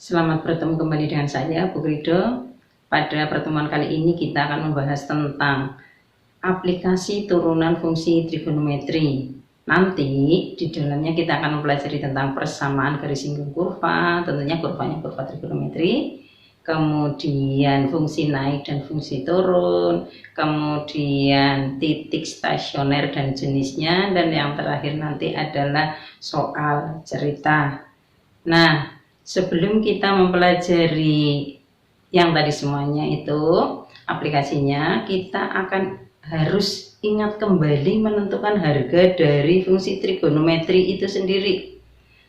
Selamat bertemu kembali dengan saya, Bu Krido. Pada pertemuan kali ini kita akan membahas tentang aplikasi turunan fungsi trigonometri. Nanti di dalamnya kita akan mempelajari tentang persamaan garis singgung kurva, tentunya kurvanya kurva trigonometri, kemudian fungsi naik dan fungsi turun, kemudian titik stasioner dan jenisnya, dan yang terakhir nanti adalah soal cerita. Nah, sebelum kita mempelajari yang tadi semuanya itu aplikasinya, kita akan harus ingat kembali menentukan harga dari fungsi trigonometri itu sendiri,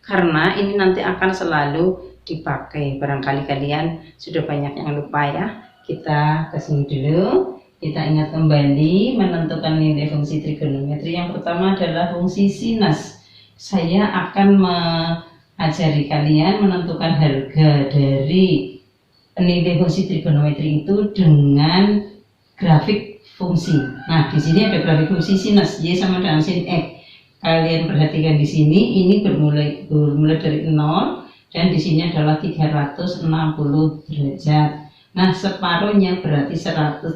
karena ini nanti akan selalu dipakai. Barangkali kalian sudah banyak yang lupa ya. Kita kesini dulu, kita ingat kembali menentukan nilai fungsi trigonometri. Yang pertama adalah fungsi sinus. Saya akan ajari kalian menentukan harga dari nilai fungsi trigonometri itu dengan grafik fungsi. Nah, di sini ada grafik fungsi sinus y sama dengan sin x. Kalian perhatikan di sini, ini bermulai dari 0 dan di sini adalah 360 derajat. Nah, separuhnya berarti 180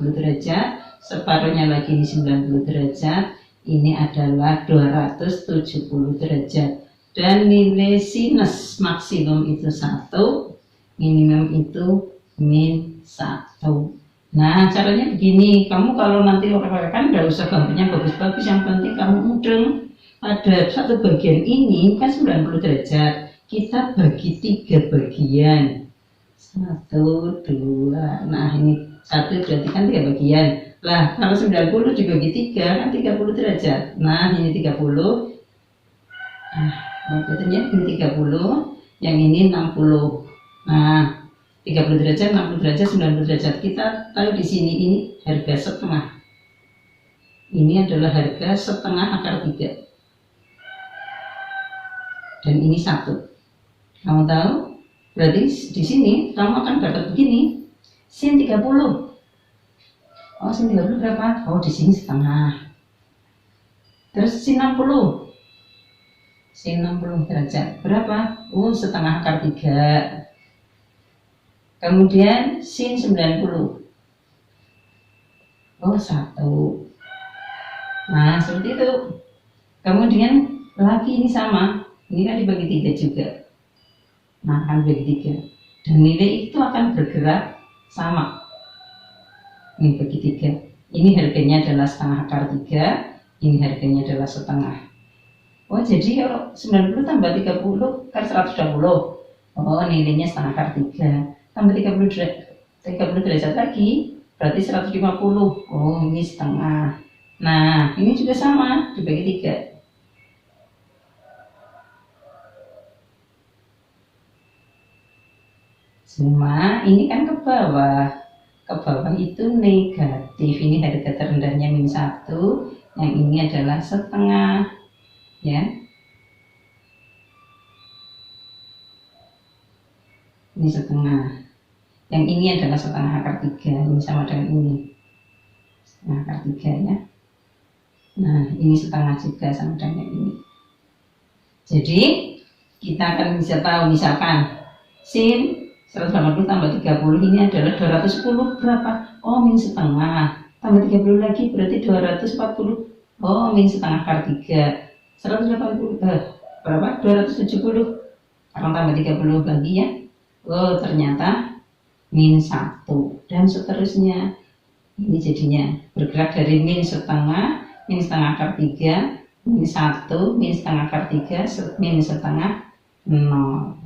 derajat, separuhnya lagi ini 90 derajat, ini adalah 270 derajat. Dan nilai sinus maksimum itu 1, minimum itu min 1. Nah, caranya begini, kamu kalau nanti rekan-rekan nggak usah gambarnya bagus-bagus, yang penting kamu mudeng. Pada satu bagian ini kan 90 derajat, kita bagi 3 bagian. 1, 2, nah ini 1 berarti kan 3 bagian. Lah, kalau 90 dibagi 3 kan 30 derajat. Nah, ini 30. Betulnya ini 30, yang ini 60. Nah, 30 derajat, 60 derajat, 90 derajat. Kita tahu di sini ini harga setengah. Ini adalah harga setengah akar 3. Dan ini 1. Kamu tahu? Berarti di sini kamu akan dapat begini. Sin 30. Oh, sin 30 berapa? Oh, di sini setengah. Terus sin 60. Sin 60 derajat berapa? Oh, setengah akar 3. Kemudian sin 90. Oh, 1. Nah, seperti itu. Kemudian lagi ini sama. Ini kan dibagi 3 juga. Nah, akan dibagi 3. Dan nilai itu akan bergerak sama. Ini bagi 3. Ini harganya adalah setengah akar 3. Ini harganya adalah setengah. Oh, jadi kalau 90 tambah 30 kan 120. Oh, nilainya setengah akar 3. Tambah 30 derajat lagi, berarti 150. Oh, ini setengah. Nah, ini juga sama, dibagi 3. Cuma ini kan ke bawah. Ke bawah itu negatif. Ini harga terendahnya min 1. Yang ini adalah setengah. Ya, ini setengah. Yang ini adalah setengah akar 3. Ini sama dengan ini, setengah akar 3 ya. Nah, ini setengah juga sama dengan ini. Jadi kita akan bisa tahu, misalkan sin 180 tambah 30 ini adalah 210 berapa? Oh, min setengah. Tambah 30 lagi berarti 240. Oh, min setengah akar 3. 180 berapa? 270. Sekarang tambah 30 lagi ya. Oh, ternyata min 1 dan seterusnya. Ini jadinya bergerak dari min setengah akar 3, min 1, min setengah akar 3, min setengah 0.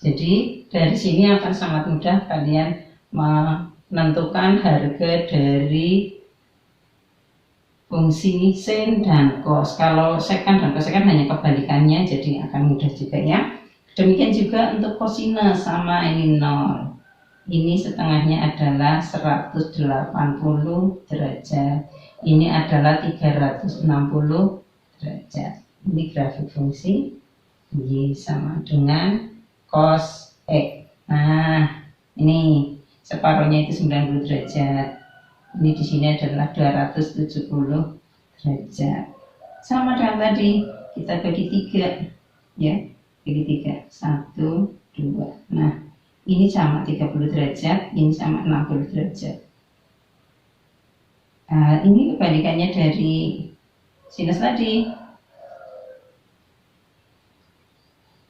Jadi dari sini akan sangat mudah kalian menentukan harga dari fungsi sin dan cos. Kalau sekan dan kosekan hanya kebalikannya, jadi akan mudah juga ya. Demikian juga untuk kosinus, sama ini 0. Ini setengahnya adalah 180 derajat. Ini adalah 360 derajat. Ini grafik fungsi y sama dengan cos x. Nah, ini separuhnya itu 90 derajat. Ini di sini adalah 270 derajat. Sama dengan tadi, kita bagi 3 ya. bagi 3, 1, 2. Nah, ini sama 30 derajat, ini sama 60 derajat. Nah, ini kebalikannya dari sinus tadi.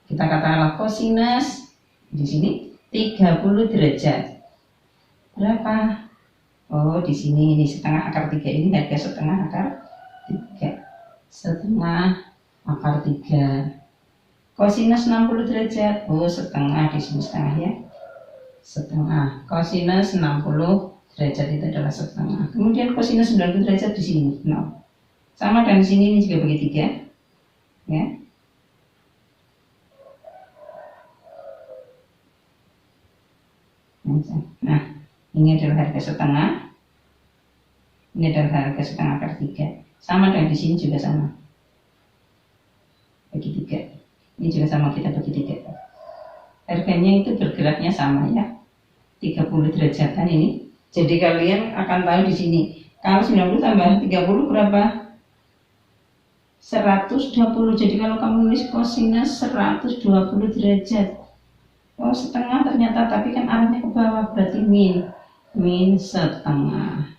Kita katakanlah kosinus di sini 30 derajat. Berapa? Oh, di sini ini setengah akar 3, ini harga setengah akar 3. Setengah akar 3. Kosinus 60 derajat. Oh, setengah, di sini setengah ya. Setengah. Kosinus 60 derajat itu adalah setengah. Kemudian kosinus 90 derajat di sini 0. Sama dan di sini ini juga bagi 3. Ya. Nah, ini adalah harga setengah. Ini adalah harga setengah akar 3. Sama dan di sini juga sama. Bagi 3. Ini juga sama, kita bagi 3. Harganya itu bergeraknya sama ya, 30 derajatan ini. Jadi kalian akan tahu di sini kalau 90 tambah 30 berapa? 120. Jadi kalau kamu nulis kosinus 120 derajat, oh setengah ternyata, tapi kan arahnya ke bawah, berarti min setengah.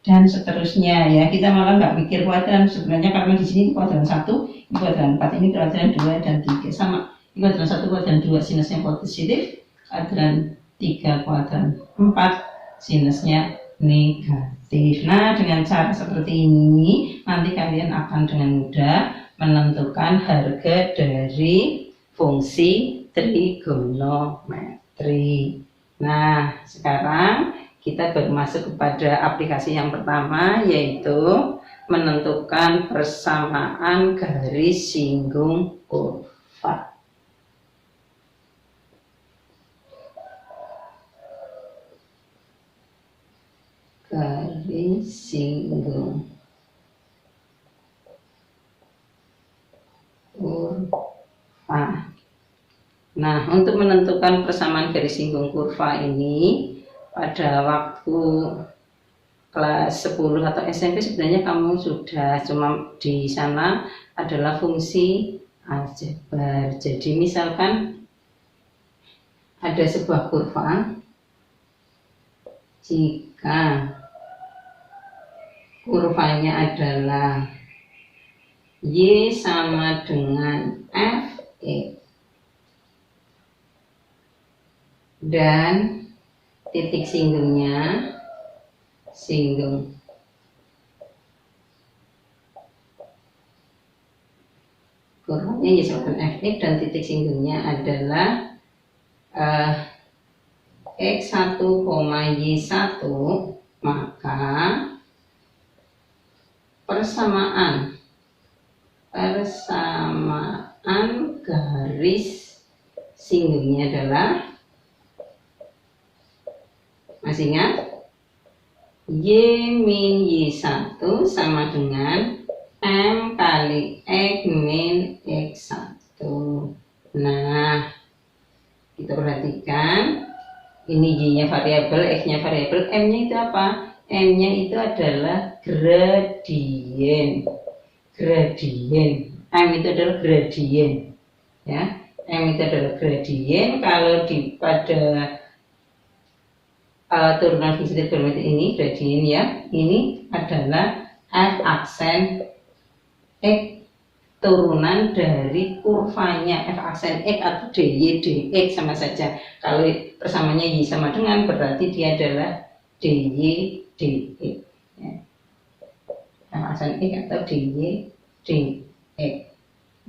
Dan seterusnya ya, kita malah nggak pikir kuadran sebenarnya, karena di sini kuadran 1, ini kuadran 4, ini kuadran 2 dan 3 sama. Ini kuadran 1, kuadran 2 sinusnya positif, kuadran 3, kuadran 4 sinusnya negatif. Nah, dengan cara seperti ini nanti kalian akan dengan mudah menentukan harga dari fungsi trigonometri. Nah, sekarang kita baru masuk kepada aplikasi yang pertama, yaitu menentukan persamaan garis singgung kurva. Garis singgung kurva. Nah, untuk menentukan persamaan garis singgung kurva ini, pada waktu kelas 10 atau SMP sebenarnya kamu sudah, cuma di sana adalah fungsi aljabar. Jadi misalkan ada sebuah kurva, jika kurvanya adalah Y sama dengan Fx dan titik singgungnya kurvanya Y sama dengan Fx dan titik singgungnya adalah X1, Y1, maka persamaan garis singgungnya adalah, masih ingat? Y min Y1 sama dengan M kali X min X1. Nah, kita perhatikan, ini Y-nya variabel, X-nya variabel, M-nya itu apa? M-nya itu adalah gradien. M itu adalah gradien. Ya, M itu adalah gradien. Kalau pada turunan fungsi trigonometri ini gradien ya, ini adalah f aksen x, turunan dari kurvanya f aksen x atau dy dx sama saja. Kalau persamanya y sama dengan, berarti dia adalah dy dx ya. F aksen x atau dy dx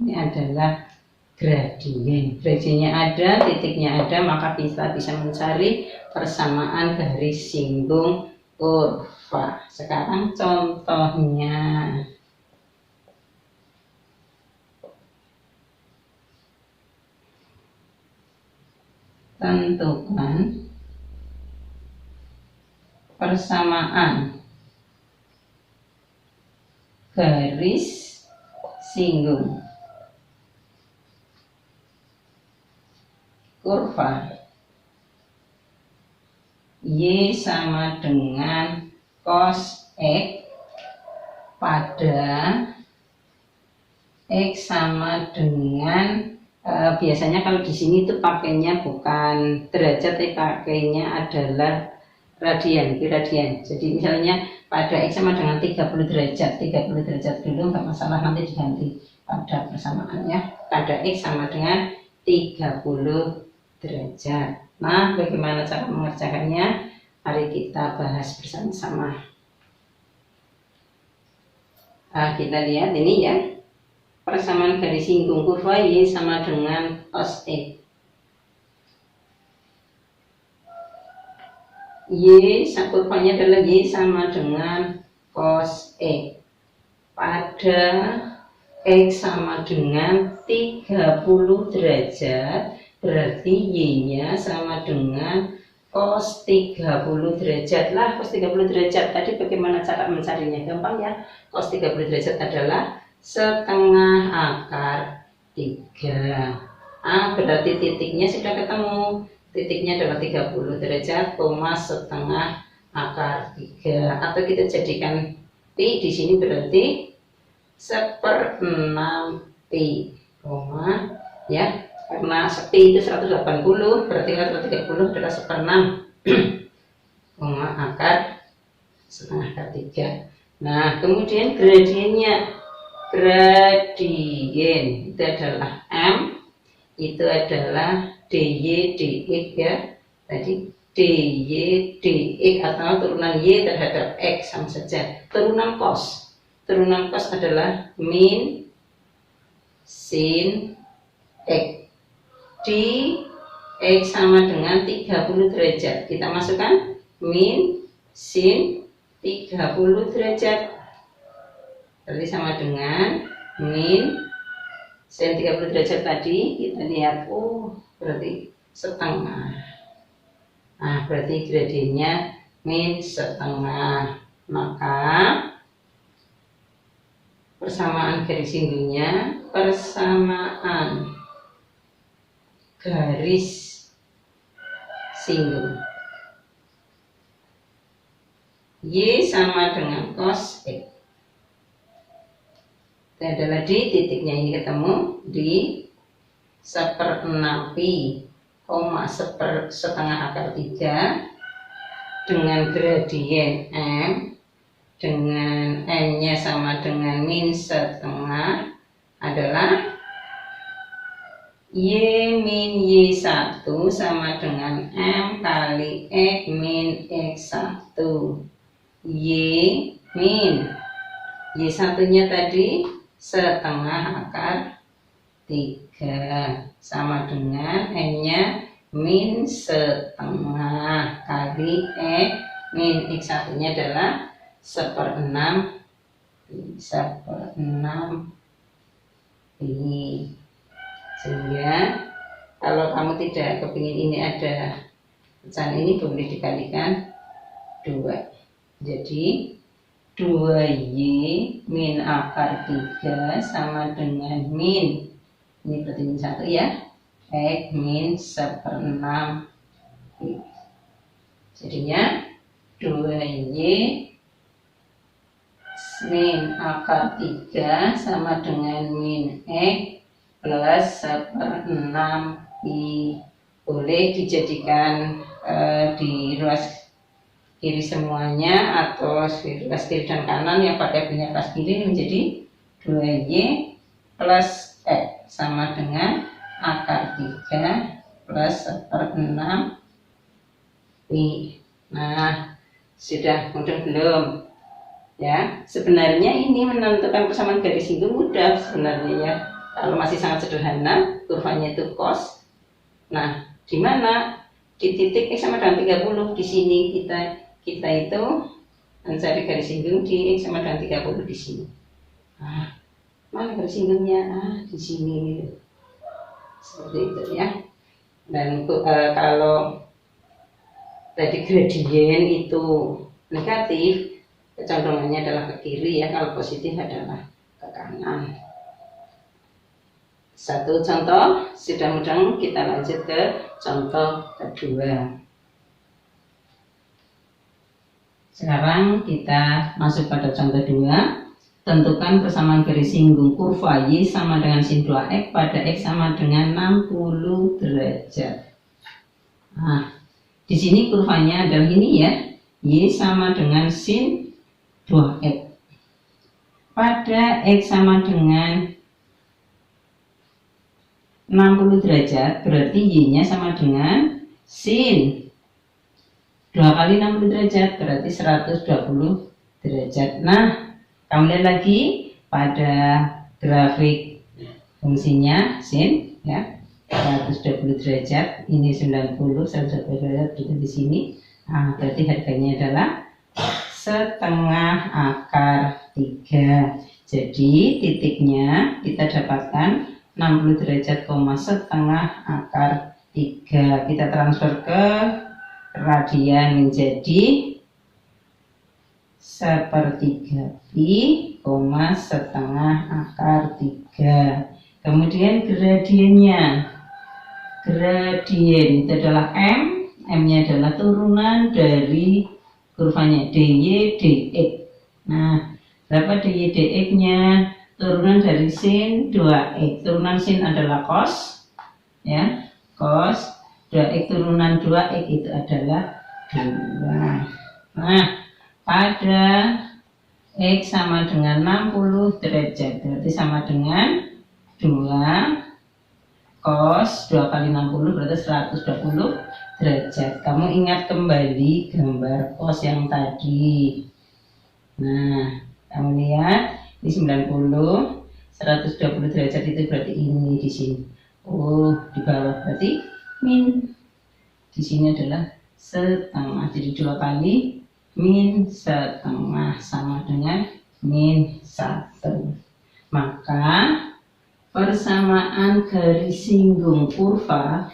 ini adalah gradien. Gradiennya ada, titiknya ada, maka kita bisa mencari persamaan garis singgung kurva. Sekarang contohnya. Tentukan persamaan garis singgung kurva Y sama dengan cos X pada X sama dengan Biasanya kalau di sini tuh pakainya bukan derajat, tapi pakainya adalah radian, radian. Jadi misalnya pada X sama dengan 30 derajat, 30 derajat dulu nggak masalah, nanti diganti pada persamaannya. Pada X sama dengan 30 derajat. Nah, bagaimana cara mengerjakannya? Mari kita bahas bersama-sama. Nah, kita lihat ini ya. Persamaan garis singgung kurva Y sama dengan cos X. Kurvanya adalah Y sama dengan cos X. Pada X sama dengan 30 derajat, berarti Y-nya sama dengan cos 30 derajat. Lah, cos 30 derajat tadi bagaimana cara mencarinya? Gampang ya. Cos 30 derajat adalah setengah akar 3. Berarti titiknya sudah ketemu. Titiknya adalah 30 derajat, setengah akar 3. Atau kita jadikan Pi di sini berarti 1/6 Pi, ya. Karena Pi itu 180, berarti 130 adalah 1/6 akar setengah akar 3. Nah, kemudian gradiennya. Gradien itu adalah M, itu adalah dy dx ya. Tadi dy dx atau turunan y terhadap x sama saja. Turunan cos adalah min sin x. Di x sama dengan 30 derajat. Kita masukkan min sin 30 derajat. Berarti sama dengan min sin 30 derajat tadi. Kita lihat, berarti setengah. Nah, berarti gradiennya min setengah. Maka persamaan garis singgungnya, persamaan garis singgung Y sama dengan cos X. Itu adalah di titiknya ini ketemu di 1/6 Pi, setengah akar 3 dengan gradien M, dengan M-nya sama dengan min setengah adalah Y min Y1 sama dengan M kali X min X1. Y min Y1 nya tadi setengah akar 3 sama dengan M-nya min setengah kali X min X1 nya adalah 1/6 Pi. Sehingga kalau kamu tidak kepingin ini ada pecahan ini, boleh dikalikan 2. Jadi 2y min akar 3 sama dengan min, ini berarti min 1 ya, X min 1/6 Pi. Jadinya 2y min akar 3 sama dengan min X plus 1/6 Pi. Boleh dijadikan di ruas kiri semuanya atau ruas kiri dan kanan yang pakai punya ruas kiri menjadi 2y plus X sama dengan akar 3 plus 1/6 Pi. Nah, sudah mudah belum? Ya, sebenarnya ini menentukan persamaan garis singgung mudah sebenarnya ya. Kalau masih sangat sederhana, kurvanya itu cos. Nah, di mana? Di titik X sama dengan 30. Di sini kita itu mencari garis singgung di X sama dengan 30 di sini. Nah, mana garis singgungnya? Di sini. Seperti itu ya. Dan kalau tadi gradien itu negatif, kecenderungannya adalah ke kiri ya. Kalau positif adalah ke kanan. Satu contoh sudah mudah, kita lanjut ke contoh kedua. Sekarang kita masuk pada contoh 2. Tentukan persamaan garis singgung kurva Y sama dengan sin 2X pada X sama dengan 60 derajat. Nah, di sini kurvanya adalah ini ya, Y sama dengan sin 2X. Pada X sama dengan 60 derajat, berarti Y-nya sama dengan sin 2 kali 60 derajat, berarti 120 derajat. Nah, kamu lihat lagi pada grafik fungsinya sin ya, 120 derajat, ini 90, 120 derajat berarti di sini. Nah, berarti harganya adalah setengah akar 3. Jadi titiknya kita dapatkan 60 derajat, setengah akar 3. Kita transfer ke radian menjadi sepertiga pi, setengah akar 3. Kemudian gradiennya, gradien itu adalah M nya adalah turunan dari kurvanya dy dx. Nah, berapa dy dx nya? Turunan dari sin 2x. Turunan sin adalah cos ya, cos 2x turunan 2x itu adalah 2. Nah, pada X sama dengan 60 derajat, berarti sama dengan 2 cos 2 kali 60 berarti 120 derajat. Kamu ingat kembali gambar cos yang tadi. Nah, kamu lihat ini 90, 120 derajat itu berarti ini di sini. Oh, di bawah berarti min. Di sini adalah setengah, jadi 2 kali min setengah sama dengan min 1. Maka persamaan garis singgung kurva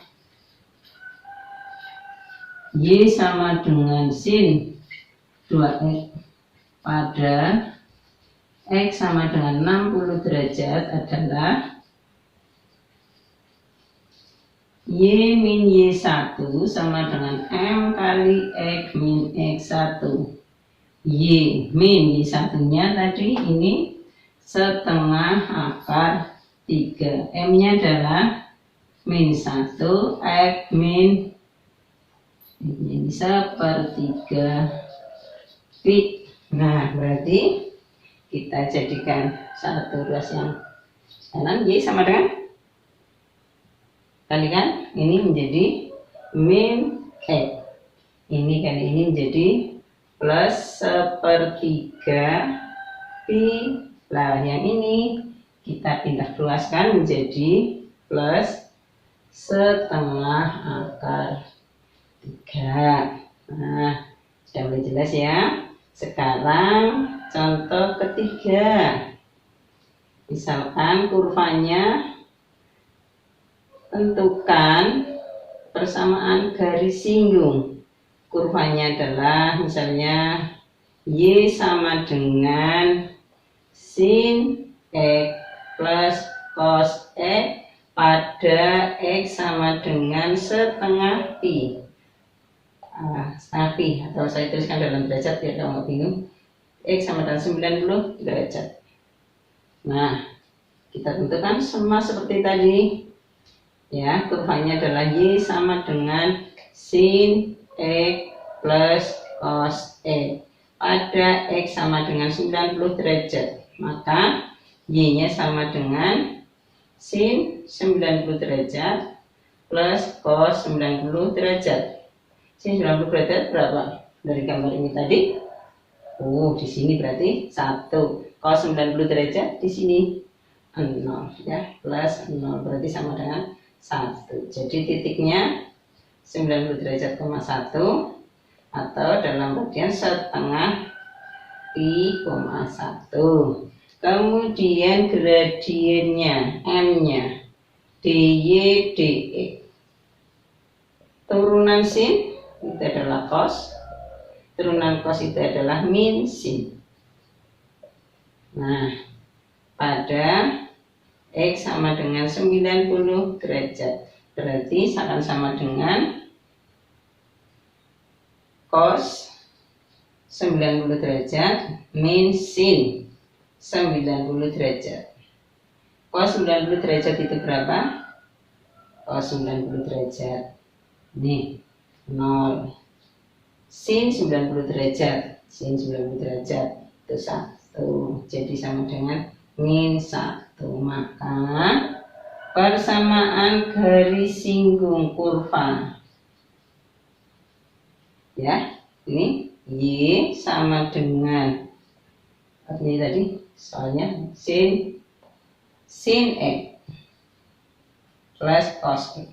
Y sama dengan sin 2X pada X sama dengan 60 derajat adalah Y min Y1 sama dengan M kali X min X1. Y min Y1 nya tadi ini setengah akar 3. M nya adalah min 1, X min ini sepertiga pi. Nah, berarti kita jadikan satu ruas yang kanan Y sama dengan kali kan ini menjadi min X, ini kali ini menjadi plus sepertiga pi. Lah yang ini kita pindah ruaskan menjadi plus setengah akar 3. Nah, sudah mulai jelas ya. Sekarang contoh ketiga, misalkan kurvanya, tentukan persamaan garis singgung. Kurvanya adalah misalnya Y sama dengan sin X plus cos X pada X sama dengan setengah pi. Setengah pi, atau saya tuliskan dalam derajat biar kamu bingung. X sama dengan 90 derajat. Nah, kita tentukan sama seperti tadi. Ya, kurvanya adalah Y sama dengan sin X plus cos X pada X sama dengan 90 derajat. Maka Y nya sama dengan sin 90 derajat plus cos 90 derajat. Sin 90 derajat berapa? Dari gambar ini tadi. Oh, di sini berarti 1. Cos 90 derajat di sini 0 ya, plus 0 berarti sama dengan 1. Jadi titiknya 90 derajat, 1 atau dalam radian setengah pi, 1. Kemudian gradiennya M-nya dy dx. Turunan sin itu adalah cos, turunan cos itu adalah min sin. Nah, pada X sama dengan 90 derajat, berarti akan sama dengan cos 90 derajat min sin 90 derajat. Cos 90 derajat itu berapa? Cos 90 derajat. Nih, 0. Sin 90 derajat. Sin 90 derajat itu 1. Jadi sama dengan min 1. Maka persamaan garis singgung kurva. Ya, ini Y sama dengan ini tadi soalnya sin X plus cos X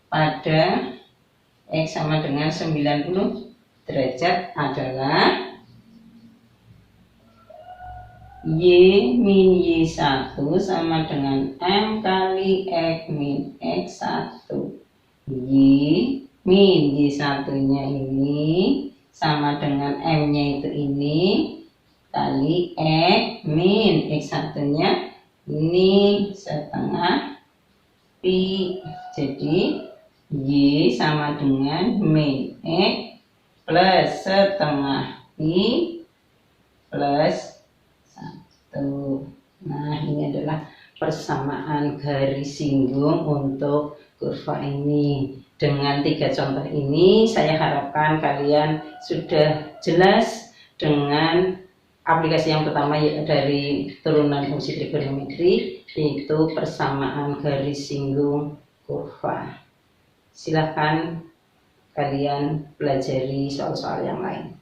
pada X sama dengan 90 derajat adalah Y min Y1 sama dengan M kali X min X1. Y min Y1 nya ini sama dengan M nya itu ini kali X min X1 nya ini setengah pi. Jadi Y sama dengan min X plus setengah pi plus 1. Nah, ini adalah persamaan garis singgung untuk kurva ini. Dengan 3 contoh ini saya harapkan kalian sudah jelas dengan aplikasi yang pertama dari turunan fungsi trigonometri, yaitu persamaan garis singgung kurva. Silakan kalian pelajari soal-soal yang lain.